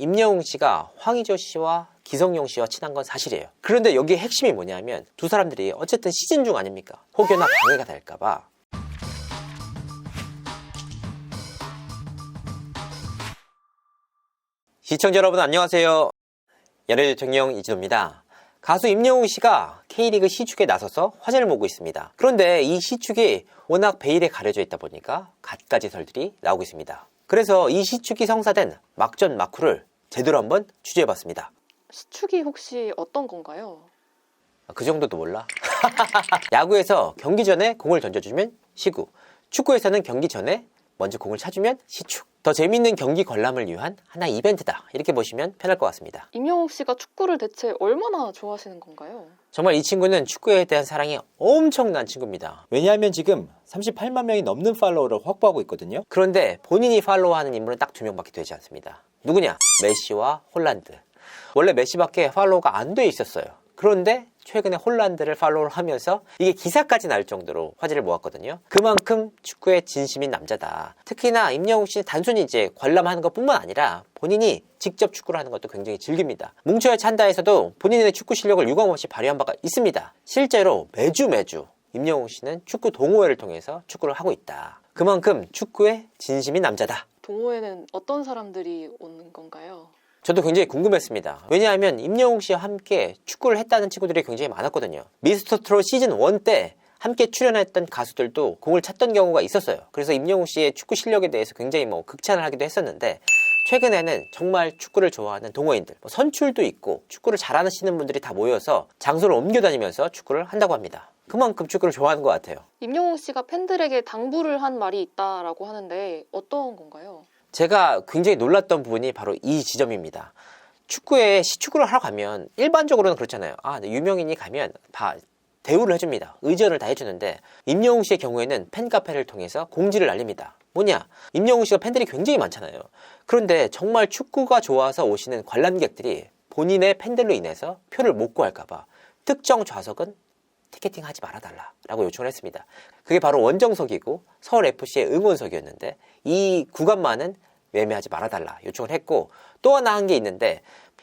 임영웅 씨가 황의조 씨와 기성용 씨와 친한 건 사실이에요. 그런데 여기에 핵심이 뭐냐면 두 사람들이 어쨌든 시즌 중 아닙니까? 혹여나 방해가 될까봐. 시청자 여러분 안녕하세요. 연예대통령 이진호입니다. 가수 임영웅 씨가 K리그 시축에 나서서 화제를 모으고 있습니다. 그런데 이 시축이 워낙 베일에 가려져 있다 보니까 갖가지 설들이 나오고 있습니다. 그래서 이 시축이 성사된 막전 막후를 제대로 한번 취재해봤습니다. 시축이 혹시 어떤 건가요? 그 정도도 몰라? 야구에서 경기 전에 공을 던져주면 시구, 축구에서는 경기 전에 먼저 공을 차주면 시축. 더 재밌는 경기 관람을 위한 하나의 이벤트다, 이렇게 보시면 편할 것 같습니다. 임영웅 씨가 축구를 대체 얼마나 좋아하시는 건가요? 정말 이 친구는 축구에 대한 사랑이 엄청난 친구입니다. 왜냐하면 지금 38만 명이 넘는 팔로워를 확보하고 있거든요. 그런데 본인이 팔로우하는 인물은 딱 2명밖에 되지 않습니다. 누구냐? 메시와 홀란드. 원래 메시밖에 팔로우가 안 돼 있었어요. 그런데 최근에 홀란드를 팔로우를 하면서 이게 기사까지 날 정도로 화제를 모았거든요. 그만큼 축구에 진심인 남자다. 특히나 임영웅 씨는 단순히 이제 관람하는 것뿐만 아니라 본인이 직접 축구를 하는 것도 굉장히 즐깁니다. 뭉쳐야 찬다에서도 본인의 축구 실력을 유감없이 발휘한 바가 있습니다. 실제로 매주 임영웅 씨는 축구 동호회를 통해서 축구를 하고 있다. 그만큼 축구에 진심인 남자다. 동호회는 어떤 사람들이 오는 건가요? 저도 굉장히 궁금했습니다. 왜냐하면 임영웅 씨와 함께 축구를 했다는 친구들이 굉장히 많았거든요. 미스터 트롯 시즌 1 때 함께 출연했던 가수들도 공을 찼던 경우가 있었어요. 그래서 임영웅 씨의 축구 실력에 대해서 굉장히 극찬을 하기도 했었는데, 최근에는 정말 축구를 좋아하는 동호인들, 선출도 있고 축구를 잘하시는 분들이 다 모여서 장소를 옮겨 다니면서 축구를 한다고 합니다. 그만큼 축구를 좋아하는 것 같아요. 임영웅 씨가 팬들에게 당부를 한 말이 있다라고 하는데 어떤 건가요? 제가 굉장히 놀랐던 부분이 바로 이 지점입니다. 축구에 시축구를 하러 가면 일반적으로는 그렇잖아요. 유명인이 가면 다 대우를 해줍니다. 의전을 다 해주는데, 임영웅 씨의 경우에는 팬카페를 통해서 공지를 날립니다. 뭐냐? 임영웅 씨가 팬들이 굉장히 많잖아요. 그런데 정말 축구가 좋아서 오시는 관람객들이 본인의 팬들로 인해서 표를 못 구할까봐 특정 좌석은 티켓팅 하지 말아달라 라고 요청을 했습니다. 그게 바로 원정석이고 서울FC의 응원석이었는데, 이 구간만은 매매하지 말아달라 요청을 했고, 또 하나 한 게 있는데,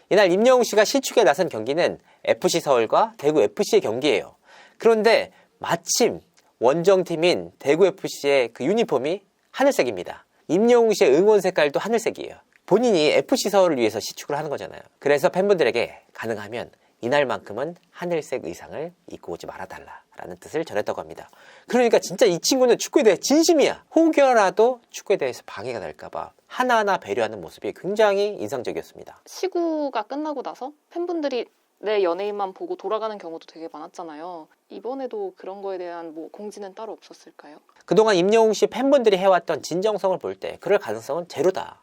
이날 임영웅 씨가 시축에 나선 경기는 FC 서울과 대구 FC의 경기예요. 그런데 마침 원정팀인 대구 FC의 그 유니폼이 하늘색입니다. 임영웅 씨의 응원 색깔도 하늘색이에요. 본인이 FC 서울을 위해서 시축을 하는 거잖아요. 그래서 팬분들에게 가능하면 이날만큼은 하늘색 의상을 입고 오지 말아달라라는 뜻을 전했다고 합니다. 그러니까 진짜 이 친구는 축구에 대해 진심이야. 혹여라도 축구에 대해서 방해가 될까봐 하나하나 배려하는 모습이 굉장히 인상적이었습니다. 시구가 끝나고 나서 팬분들이 내 연예인만 보고 돌아가는 경우도 되게 많았잖아요. 이번에도 그런 거에 대한 공지는 따로 없었을까요? 그동안 임영웅 씨 팬분들이 해왔던 진정성을 볼 때 그럴 가능성은 제로다.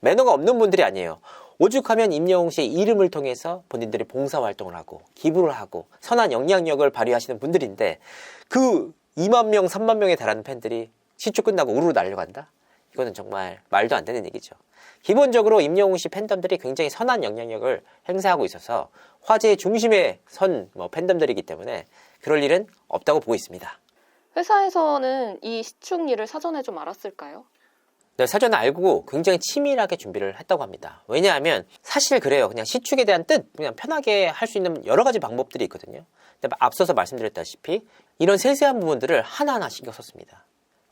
매너가 없는 분들이 아니에요. 오죽하면 임영웅 씨의 이름을 통해서 본인들이 봉사활동을 하고 기부를 하고 선한 영향력을 발휘하시는 분들인데, 그 2만 명, 3만 명에 달하는 팬들이 시축 끝나고 우르르 날려간다? 이거는 정말 말도 안 되는 얘기죠. 기본적으로 임영웅 씨 팬덤들이 굉장히 선한 영향력을 행사하고 있어서 화제의 중심에 선 팬덤들이기 때문에 그럴 일은 없다고 보고 있습니다. 회사에서는 이 시축 일을 사전에 좀 알았을까요? 네, 사전에 알고 굉장히 치밀하게 준비를 했다고 합니다. 왜냐하면 사실 그래요. 그냥 시축에 대한 뜻, 그냥 편하게 할 수 있는 여러 가지 방법들이 있거든요. 근데 앞서서 말씀드렸다시피 이런 세세한 부분들을 하나하나 신경 썼습니다.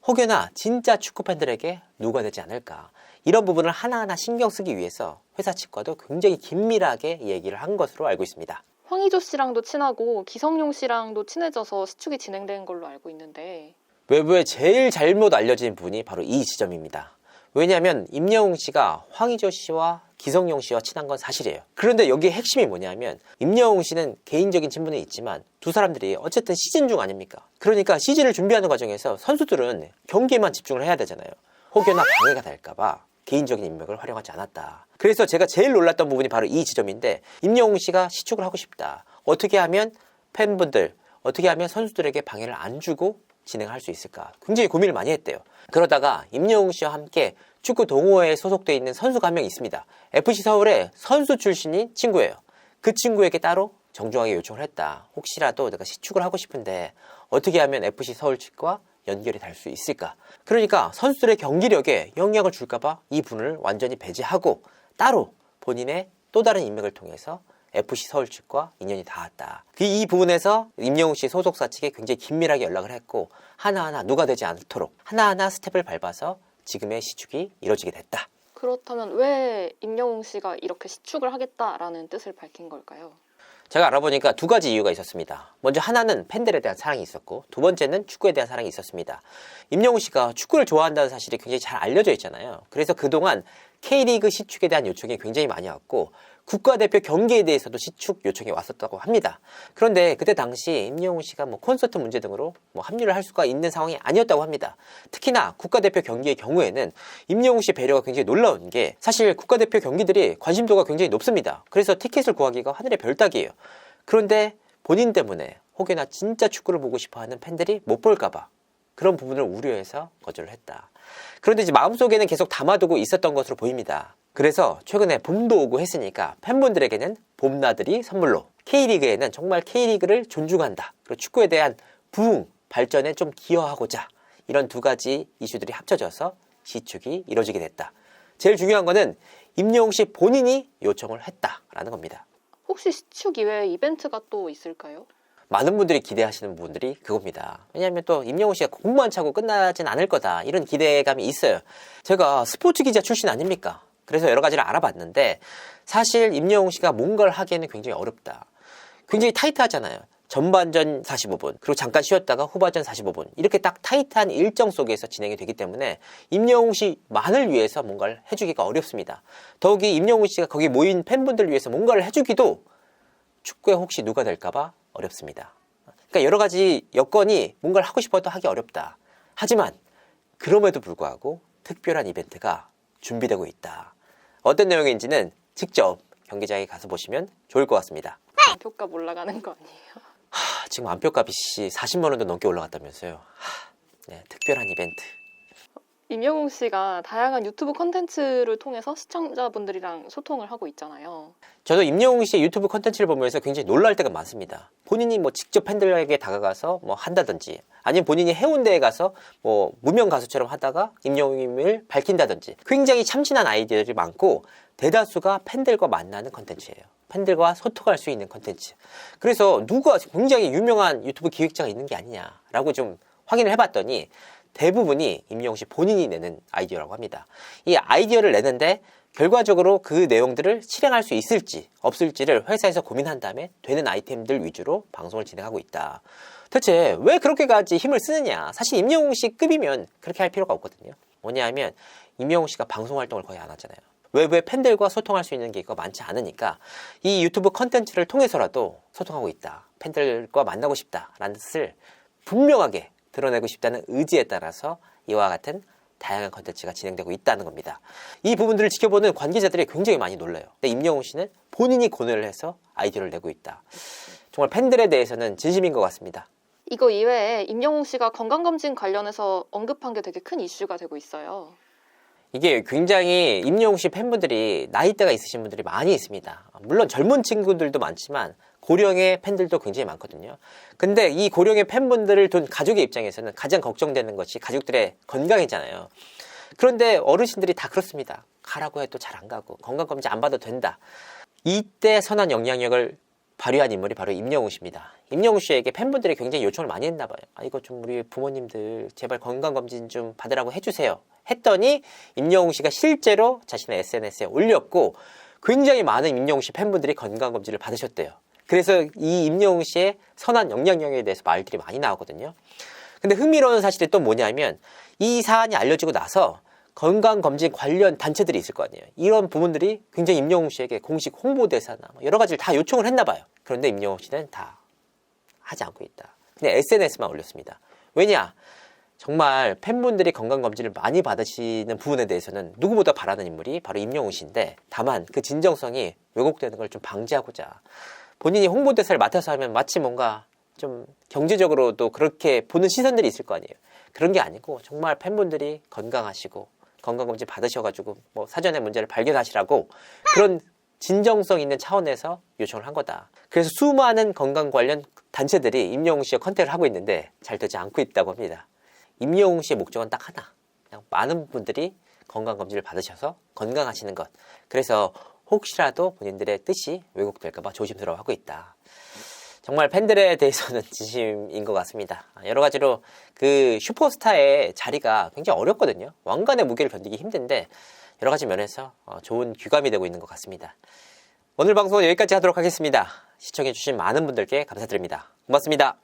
혹여나 진짜 축구 팬들에게 누가 되지 않을까, 이런 부분을 하나하나 신경 쓰기 위해서 회사 측과도 굉장히 긴밀하게 얘기를 한 것으로 알고 있습니다. 황의조 씨랑도 친하고 기성용 씨랑도 친해져서 시축이 진행된 걸로 알고 있는데, 외부에 제일 잘못 알려진 부분이 바로 이 지점입니다. 왜냐하면 임영웅 씨가 황의조 씨와 기성용 씨와 친한 건 사실이에요. 그런데 여기에 핵심이 뭐냐면, 임영웅 씨는 개인적인 친분은 있지만 두 사람들이 어쨌든 시즌 중 아닙니까? 그러니까 시즌을 준비하는 과정에서 선수들은 경기에만 집중을 해야 되잖아요. 혹여나 방해가 될까봐 개인적인 인맥을 활용하지 않았다. 그래서 제가 제일 놀랐던 부분이 바로 이 지점인데, 임영웅 씨가 시축을 하고 싶다. 어떻게 하면 팬분들, 어떻게 하면 선수들에게 방해를 안 주고 진행할 수 있을까, 굉장히 고민을 많이 했대요. 그러다가 임영웅 씨와 함께 축구 동호회에 소속되어 있는 선수가 한 명 있습니다. FC 서울의 선수 출신인 친구예요. 그 친구에게 따로 정중하게 요청을 했다. 혹시라도 내가 시축을 하고 싶은데 어떻게 하면 FC 서울 측과 연결이 될 수 있을까? 그러니까 선수들의 경기력에 영향을 줄까봐 이 분을 완전히 배제하고 따로 본인의 또 다른 인맥을 통해서 FC 서울 측과 인연이 닿았다. 이 부분에서 임영웅 씨 소속사 측에 굉장히 긴밀하게 연락을 했고 하나하나 누가 되지 않도록 하나하나 스텝을 밟아서 지금의 시축이 이루어지게 됐다. 그렇다면 왜 임영웅 씨가 이렇게 시축을 하겠다라는 뜻을 밝힌 걸까요? 제가 알아보니까 두 가지 이유가 있었습니다. 먼저 하나는 팬들에 대한 사랑이 있었고 두 번째는 축구에 대한 사랑이 있었습니다. 임영웅 씨가 축구를 좋아한다는 사실이 굉장히 잘 알려져 있잖아요. 그래서 그동안 K리그 시축에 대한 요청이 굉장히 많이 왔고 국가대표 경기에 대해서도 시축 요청이 왔었다고 합니다. 그런데 그때 당시 임영웅 씨가 콘서트 문제 등으로 합류를 할 수가 있는 상황이 아니었다고 합니다. 특히나 국가대표 경기의 경우에는 임영웅 씨 배려가 굉장히 놀라운 게 사실 국가대표 경기들이 관심도가 굉장히 높습니다. 그래서 티켓을 구하기가 하늘의 별 따기예요. 그런데 본인 때문에 혹여나 진짜 축구를 보고 싶어하는 팬들이 못 볼까봐 그런 부분을 우려해서 거절을 했다. 그런데 이제 마음속에는 계속 담아두고 있었던 것으로 보입니다. 그래서 최근에 봄도 오고 했으니까 팬분들에게는 봄나들이 선물로 K리그에는 정말 K리그를 존중한다. 그리고 축구에 대한 부흥, 발전에 좀 기여하고자 이런 두 가지 이슈들이 합쳐져서 시축이 이루어지게 됐다. 제일 중요한 거는 임영웅 씨 본인이 요청을 했다라는 겁니다. 혹시 시축 이외에 이벤트가 또 있을까요? 많은 분들이 기대하시는 부분들이 그겁니다. 왜냐하면 또 임영웅 씨가 공만 차고 끝나진 않을 거다. 이런 기대감이 있어요. 제가 스포츠 기자 출신 아닙니까? 그래서 여러 가지를 알아봤는데 사실 임영웅 씨가 뭔가를 하기에는 굉장히 어렵다. 굉장히 타이트하잖아요. 전반전 45분, 그리고 잠깐 쉬었다가 후반전 45분. 이렇게 딱 타이트한 일정 속에서 진행이 되기 때문에 임영웅 씨만을 위해서 뭔가를 해주기가 어렵습니다. 더욱이 임영웅 씨가 거기 모인 팬분들을 위해서 뭔가를 해주기도 축구에 혹시 누가 될까봐 어렵습니다. 그러니까 여러 가지 여건이 뭔가를 하고 싶어도 하기 어렵다. 하지만 그럼에도 불구하고 특별한 이벤트가 준비되고 있다. 어떤 내용인지는 직접 경기장에 가서 보시면 좋을 것 같습니다. 표값 올라가는 거 아니에요? 지금 안표값이 40만 원도 넘게 올라갔다면서요. 네, 특별한 이벤트. 임영웅 씨가 다양한 유튜브 콘텐츠를 통해서 시청자분들이랑 소통을 하고 있잖아요. 저도 임영웅 씨의 유튜브 콘텐츠를 보면서 굉장히 놀랄 때가 많습니다. 본인이 직접 팬들에게 다가가서 한다든지 아니면 본인이 해운대에 가서 무명 가수처럼 하다가 임영웅임을 밝힌다든지 굉장히 참신한 아이디어들이 많고 대다수가 팬들과 만나는 콘텐츠예요. 팬들과 소통할 수 있는 콘텐츠. 그래서 누가 굉장히 유명한 유튜브 기획자가 있는 게 아니냐라고 좀 확인을 해봤더니 대부분이 임영웅 씨 본인이 내는 아이디어라고 합니다. 이 아이디어를 내는데 결과적으로 그 내용들을 실행할 수 있을지 없을지를 회사에서 고민한 다음에 되는 아이템들 위주로 방송을 진행하고 있다. 대체 왜 그렇게까지 힘을 쓰느냐? 사실 임영웅 씨 급이면 그렇게 할 필요가 없거든요. 뭐냐 하면 임영웅 씨가 방송 활동을 거의 안 하잖아요. 외부의 팬들과 소통할 수 있는 기회가 많지 않으니까 이 유튜브 컨텐츠를 통해서라도 소통하고 있다. 팬들과 만나고 싶다라는 뜻을 분명하게 드러내고 싶다는 의지에 따라서 이와 같은 다양한 컨텐츠가 진행되고 있다는 겁니다. 이 부분들을 지켜보는 관계자들이 굉장히 많이 놀라요. 근데 임영웅 씨는 본인이 고뇌를 해서 아이디어를 내고 있다. 정말 팬들에 대해서는 진심인 것 같습니다. 이거 이외에 임영웅 씨가 건강검진 관련해서 언급한 게 되게 큰 이슈가 되고 있어요. 이게 굉장히 임영웅 씨 팬분들이 나이대가 있으신 분들이 많이 있습니다. 물론 젊은 친구들도 많지만 고령의 팬들도 굉장히 많거든요. 근데 이 고령의 팬분들을 둔 가족의 입장에서는 가장 걱정되는 것이 가족들의 건강이잖아요. 그런데 어르신들이 다 그렇습니다. 가라고 해도 잘 안 가고 건강검진 안 받아도 된다. 이때 선한 영향력을 발휘한 인물이 바로 임영웅 씨입니다. 임영웅 씨에게 팬분들이 굉장히 요청을 많이 했나 봐요. 이거 좀 우리 부모님들 제발 건강검진 좀 받으라고 해주세요. 했더니 임영웅 씨가 실제로 자신의 SNS에 올렸고 굉장히 많은 임영웅 씨 팬분들이 건강검진을 받으셨대요. 그래서 이 임영웅 씨의 선한 영향력에 대해서 말들이 많이 나오거든요. 근데 흥미로운 사실이 또 뭐냐면 이 사안이 알려지고 나서 건강검진 관련 단체들이 있을 거 아니에요. 이런 부분들이 굉장히 임영웅 씨에게 공식 홍보대사나 여러 가지를 다 요청을 했나 봐요. 그런데 임영웅 씨는 다 하지 않고 있다. 그냥 SNS만 올렸습니다. 왜냐? 정말 팬분들이 건강검진을 많이 받으시는 부분에 대해서는 누구보다 바라는 인물이 바로 임영웅 씨인데 다만 그 진정성이 왜곡되는 걸 좀 방지하고자 본인이 홍보대사를 맡아서 하면 마치 뭔가 좀 경제적으로도 그렇게 보는 시선들이 있을 거 아니에요. 그런 게 아니고 정말 팬분들이 건강하시고 건강검진 받으셔가지고 사전에 문제를 발견하시라고 그런 진정성 있는 차원에서 요청을 한 거다. 그래서 수많은 건강 관련 단체들이 임영웅 씨와 컨택을 하고 있는데 잘 되지 않고 있다고 합니다. 임영웅 씨의 목적은 딱 하나. 그냥 많은 분들이 건강검진을 받으셔서 건강하시는 것. 그래서 혹시라도 본인들의 뜻이 왜곡될까봐 조심스러워하고 있다. 정말 팬들에 대해서는 진심인 것 같습니다. 여러 가지로 그 슈퍼스타의 자리가 굉장히 어렵거든요. 왕관의 무게를 견디기 힘든데 여러 가지 면에서 좋은 귀감이 되고 있는 것 같습니다. 오늘 방송은 여기까지 하도록 하겠습니다. 시청해주신 많은 분들께 감사드립니다. 고맙습니다.